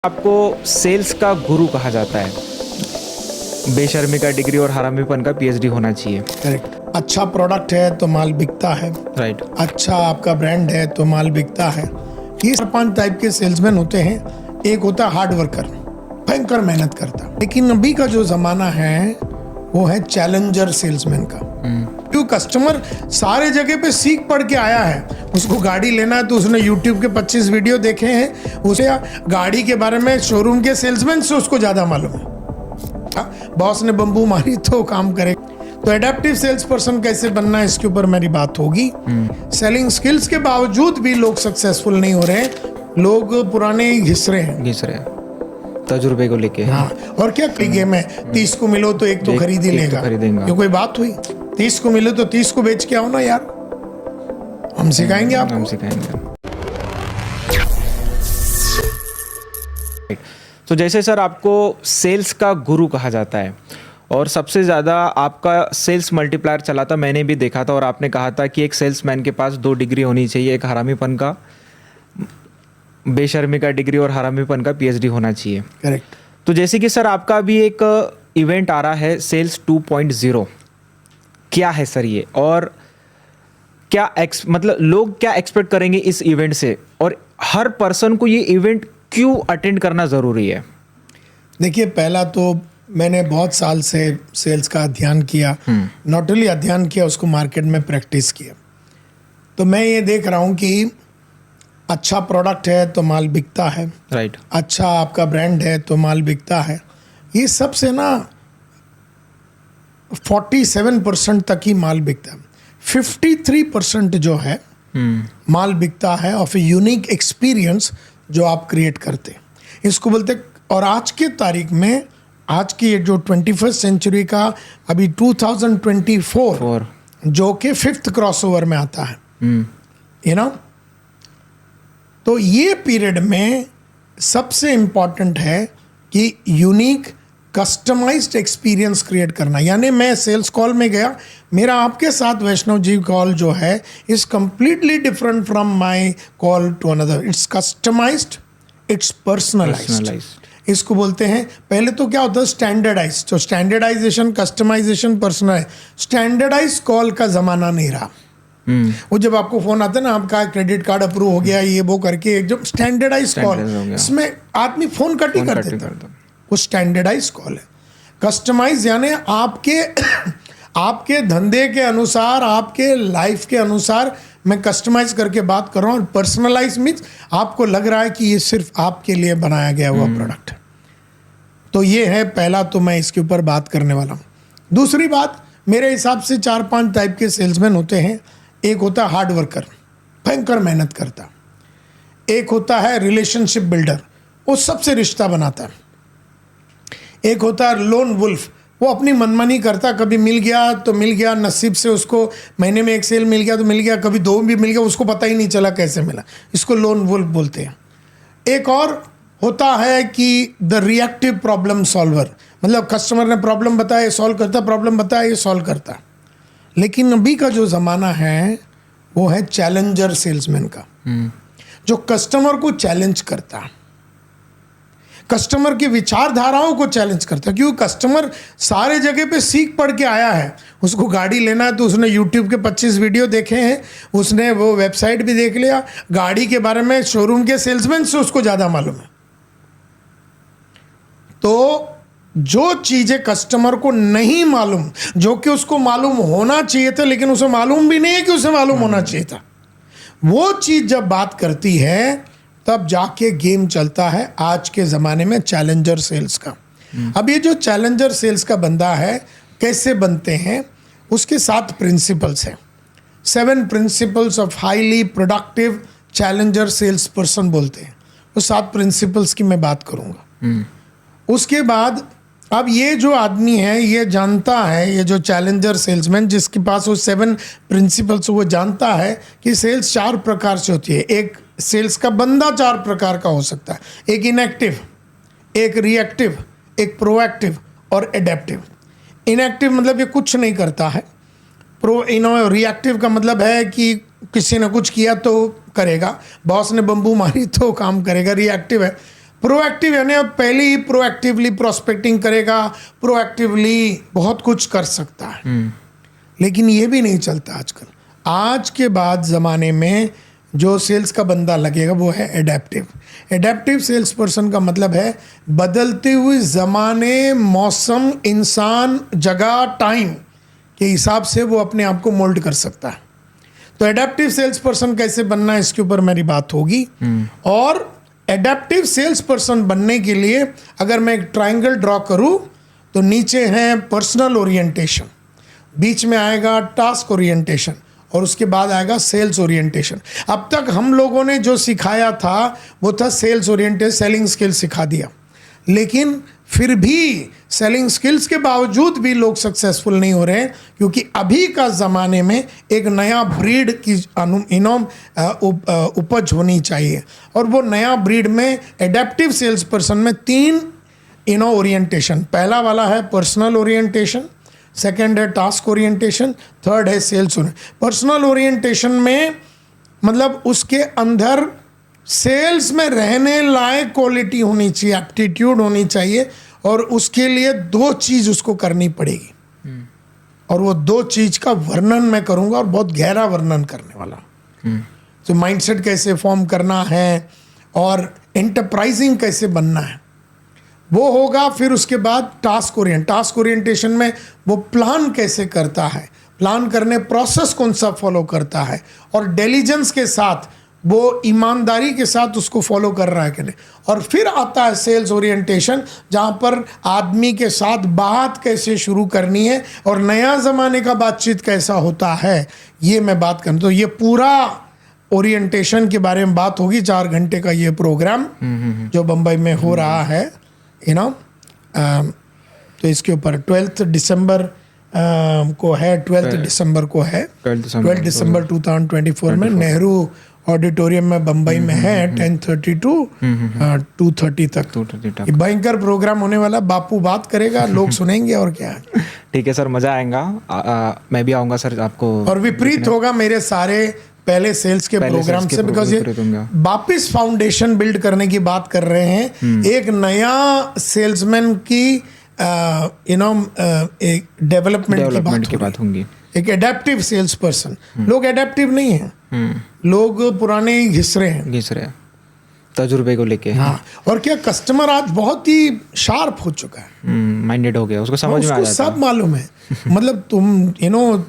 आपको सेल्स का गुरु कहा जाता है। बेशर्मी का डिग्री और हरामीपन का पीएचडी होना चाहिए। करेक्ट। अच्छा प्रोडक्ट है तो माल बिकता है। राइट। अच्छा आपका ब्रांड है तो माल बिकता है। ये 4-5 टाइप के सेल्समैन होते हैं। एक होता है हार्ड वर्कर, भयंकर मेहनत करता। लेकिन अभी का जो जमाना है वो है चैलेंजर सेल्समैन का। क्यों? कस्टमर सारे जगह पे सीख पढ़ के आया है। उसको गाड़ी लेना है तो उसने YouTube के 25 वीडियो देखे हैं। उसे गाड़ी के बारे में शोरूम के सेल्समैन से उसको ज्यादा मालूम है। बॉस ने बम्बू मारी तो काम करे। तो एडेप्टिव सेल्स पर्सन कैसे बनना है, इसके ऊपर मेरी बात होगी। सेलिंग स्किल्स के बावजूद भी लोग सक्सेसफुल नहीं हो रहे हैं। लोग पुराने घिस रहे हैं तजुर्बे को लेके। हाँ, और क्या गेम है, 30 को मिलो तो एक तो खरीद ही लेगा। ये कोई बात हुई? 30 को मिलो तो 30 को बेच के आओ ना यार। हम सिखाएंगे आपको। हम सिखाएंगे। तो जैसे सर आपको सेल्स का गुरु कहा जाता है और सबसे ज़्यादा आपका सेल्स मल्टीप्लायर चला था, मैंने भी देखा था। और आपने कहा था कि एक सेल्समैन के पास 2 डिग्री होनी चाहिए, एक हरामीपन का, बेशर्मी का डिग्री और हरामीपन का पीएचडी होना चाहिए। करेक्ट। तो जैसे कि सर आपका भी एक इवेंट आ रहा है सेल्स 2.0, क्या है सर ये? और क्या मतलब लोग क्या एक्सपेक्ट करेंगे इस इवेंट से, और हर पर्सन को ये इवेंट क्यों अटेंड करना ज़रूरी है? देखिए, पहला तो मैंने बहुत साल से सेल्स का अध्ययन किया। नॉट ओनली अध्ययन किया, उसको मार्केट में प्रैक्टिस किया। तो मैं ये देख रहा हूँ कि अच्छा प्रोडक्ट है तो माल बिकता है। राइट। अच्छा आपका ब्रांड है तो माल बिकता है। ये सबसे ना 47% तक ही माल बिकता है। 53% जो है माल बिकता है ऑफ ए यूनिक एक्सपीरियंस जो आप क्रिएट करते हैं, इसको बोलते। और आज के तारीख में, आज की जो 21st सेंचुरी का अभी 2024 जो कि 5th क्रॉसओवर में आता है, यू नो, तो ये पीरियड में सबसे इम्पॉर्टेंट है कि यूनिक कस्टमाइज्ड एक्सपीरियंस क्रिएट करना। यानी मैं सेल्स कॉल में गया, मेरा आपके साथ वैष्णव जी कॉल जो है is completely different from my call to another. It's customized, it's personalized. इसको बोलते हैं, पहले तो क्या होता है, स्टैंडर्डाइज। तो standardization, customization, personalize. Standardize call का जमाना नहीं रहा। वो जब आपको फोन आता है ना, आपका क्रेडिट कार्ड अप्रूव हो गया, ये वो करके एकदम स्टैंडर्डाइज कॉल, इसमें आदमी फोन कट ही कर देता। वो स्टैंडर्डाइज कॉल है। कस्टमाइज यानी आपके धंधे के अनुसार, आपके लाइफ के अनुसार मैं कस्टमाइज करके बात कर रहा हूँ। और पर्सनलाइज मीन्स आपको लग रहा है कि ये सिर्फ आपके लिए बनाया गया हुआ प्रोडक्ट है। तो ये है पहला, तो मैं इसके ऊपर बात करने वाला हूँ। दूसरी बात, मेरे हिसाब से 4-5 टाइप के सेल्समैन होते हैं। एक होता है हार्ड वर्कर, भयंकर मेहनत करता। एक होता है रिलेशनशिप बिल्डर, वो सबसे रिश्ता बनाता है। एक होता है लोन वुल्फ, वो अपनी मनमानी करता। कभी मिल गया तो मिल गया, नसीब से उसको महीने में 1 सेल मिल गया तो मिल गया, कभी 2 भी मिल गया, उसको पता ही नहीं चला कैसे मिला। इसको लोन वुल्फ बोलते हैं। एक और होता है कि द रिएक्टिव प्रॉब्लम सॉल्वर, मतलब कस्टमर ने प्रॉब्लम बताया, ये सॉल्व करता, प्रॉब्लम बताया, ये सॉल्व करता। लेकिन अभी का जो ज़माना है वो है चैलेंजर सेल्समैन का, जो कस्टमर को चैलेंज करता, कस्टमर की विचारधाराओं को चैलेंज करता है। क्योंकि कस्टमर सारे जगह पे सीख पढ़ के आया है। उसको गाड़ी लेना है तो उसने YouTube के 25 वीडियो देखे हैं, उसने वो वेबसाइट भी देख लिया। गाड़ी के बारे में शोरूम के सेल्समैन से उसको ज़्यादा मालूम है। तो जो चीज़ें कस्टमर को नहीं मालूम, जो कि उसको मालूम होना चाहिए था लेकिन उसे मालूम भी नहीं है कि उसे मालूम होना चाहिए था, वो चीज़ जब बात करती है तब जाके गेम चलता है आज के ज़माने में चैलेंजर सेल्स का। अब ये जो चैलेंजर सेल्स का बंदा है, कैसे बनते हैं, उसके 7 प्रिंसिपल्स हैं। 7 principles of highly productive challenger sales person बोलते हैं। वो 7 प्रिंसिपल्स की मैं बात करूँगा। उसके बाद अब ये जो आदमी है ये जानता है, ये जो चैलेंजर सेल्समैन जिसके पास वो 7 प्रिंसिपल्स, वो जानता है कि सेल्स 4 प्रकार से होती है। एक सेल्स का बंदा 4 प्रकार का हो सकता है। एक इनएक्टिव, एक रिएक्टिव, एक प्रोएक्टिव और एडेप्टिव। इनएक्टिव मतलब ये कुछ नहीं करता है। रिएक्टिव का मतलब है कि किसी ने कुछ किया तो करेगा, बॉस ने बम्बू मारी तो काम करेगा, रिएक्टिव है। प्रोएक्टिव यानी अब पहले ही प्रोएक्टिवली प्रोस्पेक्टिंग करेगा, प्रोएक्टिवली बहुत कुछ कर सकता है, लेकिन ये भी नहीं चलता आजकल। आज के बाद ज़माने में जो सेल्स का बंदा लगेगा वो है एडेप्टिव। एडेप्टिव सेल्स पर्सन का मतलब है बदलते हुए ज़माने, मौसम, इंसान, जगह, टाइम के हिसाब से वो अपने आप को मोल्ड कर सकता है। तो एडेप्टिव सेल्स पर्सन कैसे बनना है इसके ऊपर मेरी बात होगी। और एडेप्टिव सेल्स पर्सन बनने के लिए अगर मैं एक ट्रायंगल ड्रॉ करूं तो नीचे है पर्सनल ओरिएंटेशन, बीच में आएगा टास्क ओरिएंटेशन और उसके बाद आएगा सेल्स ओरिएंटेशन। अब तक हम लोगों ने जो सिखाया था वो था सेल्स ओरिएंटेड, सेलिंग स्किल सिखा दिया, लेकिन फिर भी सेलिंग स्किल्स के बावजूद भी लोग सक्सेसफुल नहीं हो रहे हैं, क्योंकि अभी का ज़माने में एक नया ब्रीड की उपज होनी चाहिए। और वो नया ब्रीड में एडेप्टिव सेल्स पर्सन में 3 ओरिएंटेशन, पहला वाला है पर्सनल ओरिएंटेशन, सेकेंड है टास्क ओरिएंटेशन, थर्ड है सेल्स ओरिएंटेशन। पर्सनल ओरिएंटेशन में मतलब उसके अंदर सेल्स में रहने लायक क्वालिटी होनी चाहिए, एप्टीट्यूड होनी चाहिए, और उसके लिए 2 चीज़ उसको करनी पड़ेगी। और वो 2 चीज़ का वर्णन मैं करूँगा और बहुत गहरा वर्णन करने वाला। तो माइंडसेट कैसे फॉर्म करना है और एंटरप्राइजिंग कैसे बनना है वो होगा। फिर उसके बाद टास्क ओरिएंटेशन में वो प्लान कैसे करता है, प्लान करने प्रोसेस कौन सा फॉलो करता है, और डिलीजेंस के साथ वो ईमानदारी के साथ उसको फॉलो कर रहा है कि नहीं। और फिर आता है सेल्स ओरिएंटेशन, जहाँ पर आदमी के साथ बात कैसे शुरू करनी है और नया ज़माने का बातचीत कैसा होता है, ये मैं बात करूँ। तो ये पूरा ओरिएंटेशन के बारे में बात होगी। 4 घंटे का ये प्रोग्राम जो बम्बई में हो रहा है, तो इसके ऊपर 12 दिसंबर को है, 12 दिसंबर को है, 12 दिसंबर 2024 में नेहरू ऑडिटोरियम में बम्बई में है, 10:30 to 2:30 तक। ये भयंकर प्रोग्राम होने वाला। बापू बात करेगा, लोग सुनेंगे, और क्या है। ठीक है सर, मज़ा आएगा। मैं भी आऊँगा सर आपको। और विपरीत होगा मेरे सारे पहले सेल्स के प्रोग्राम से, बिकॉज ये वापिस फाउंडेशन बिल्ड करने की बात कर रहे हैं। एक नया सेल्समैन की एक डेवलपमेंट की बात होंगी। एक एडेप्टिव सेल्स पर्सन, लोग एडेप्टिव नहीं है, लोग पुराने ही घिस रहे हैं तजुर्बे को लेके। हाँ, और क्या कस्टमर आज बहुत ही शार्प हो चुका है, माइंडेड हो गया, उसको समझ में आ जाता है, सब मालूम है। मतलब तुम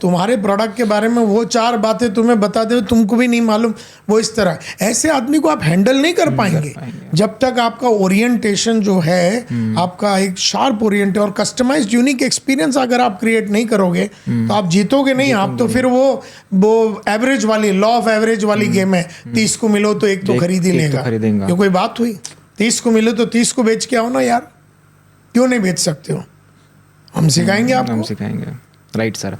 तुम्हारे प्रोडक्ट के बारे में वो 4 बातें तुम्हें बता दे, तुमको भी नहीं मालूम, वो इस तरह। ऐसे आदमी को आप हैंडल नहीं कर पाएंगे जब तक आपका ओरिएंटेशन जो है, आपका एक शार्प ओरिएंट और कस्टमाइज्ड यूनिक एक्सपीरियंस अगर आप क्रिएट नहीं करोगे तो आप जीतोगे नहीं। आप तो फिर वो एवरेज वाली, लॉ ऑफ एवरेज वाली गेम है। 30 को मिलो तो एक तो खरीद ही लेगा। ये कोई बात हुई? 30 को मिलो तो 30 को बेच के आओ ना यार, क्यों नहीं बेच सकते हो? हम सिखाएंगे आपको, हम सिखाएंगे। Right sir.